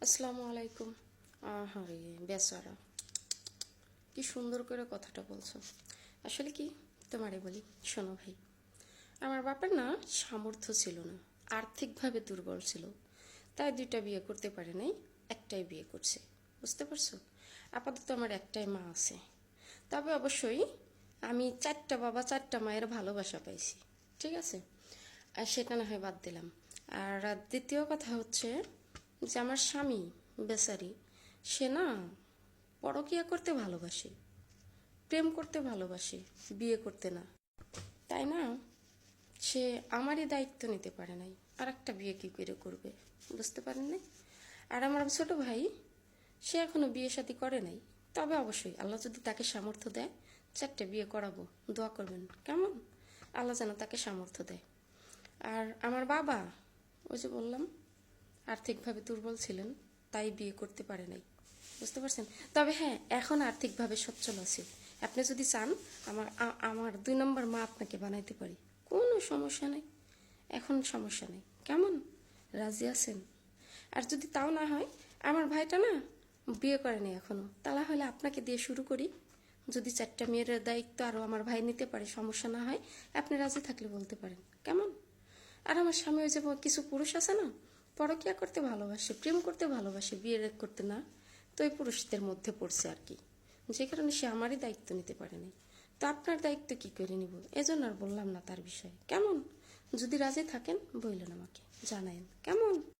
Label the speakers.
Speaker 1: আসসালামু আলাইকুম। আহারে বেচারা, কি সুন্দর করে কথাটা বলছো। আসলে কি, তোমারে বলি, শোনো ভাই, আমার বাপের না সামর্থ্য ছিল না, আর্থিকভাবে দুর্বল ছিল, তাই দুইটা বিয়ে করতে পারে নাই, একটাই বিয়ে করছে। বুঝতে পারছো? আপাতত আমার একটাই মা আছে, তবে অবশ্যই আমি চারটা বাবা চারটা মায়ের ভালোবাসা পাইছি। ঠিক আছে, আর সেটা না হয় বাদ দিলাম। আর দ্বিতীয় কথা হচ্ছে যে আমার স্বামী বেচারি, সে না পরকীয়া করতে ভালোবাসে, প্রেম করতে ভালোবাসে, বিয়ে করতে না। তাই না, সে আমারই দায়িত্ব নিতে পারে নাই, আর একটা বিয়ে কি করে করবে, বুঝতে পারেন নাই। আর আমার ছোট ভাই, সে এখনো বিয়ে শাদী করে নাই, তবে অবশ্যই আল্লাহ যদি তাকে সামর্থ্য দেয়, চারটে বিয়ে করাবো, দোয়া করবেন কেমন, আল্লাহ যেন তাকে সামর্থ্য দেয়। আর আমার বাবা, ওই যে বললাম, আর্থিকভাবে দুর্বল ছিলেন, তাই বিয়ে করতে পারে নাই। বুঝতে পারছেন? তবে হ্যাঁ, এখন আর্থিকভাবে সচ্ছল আছে। আপনি যদি চান, আমার 2 নম্বর মা আপনাকে বানাইতে পারি, কোনো সমস্যা নেই। এখন সমস্যা নেই কেমন, রাজি আছেন? আর যদি তাও না হয়, আমার ভাইটা না বিয়ে করেনি এখনো, তাহলে হলে আপনাকে দিয়ে শুরু করি। যদি চারটা মেয়ের দায়িত্ব আরও আমার ভাই নিতে পারে, সমস্যা না হয়, আপনি রাজি থাকলে বলতে পারেন কেমন। আর আমার স্বামী, ওই যে কিছু পুরুষ আছে না, পরকীয়া করতে ভালোবাসে, প্রেম করতে ভালোবাসে, বিয়ে করতে না, তো ওই পুরুষদের মধ্যে পড়ছে আর কি, যে কারণে সে আমারই দায়িত্ব নিতে পারেনি। তো আপনার দায়িত্ব কি করে নিব, এজন্য আর বললাম না তার বিষয়ে কেমন। যদি রাজি থাকেন বললেন, আমাকে জানায়েন কেমন।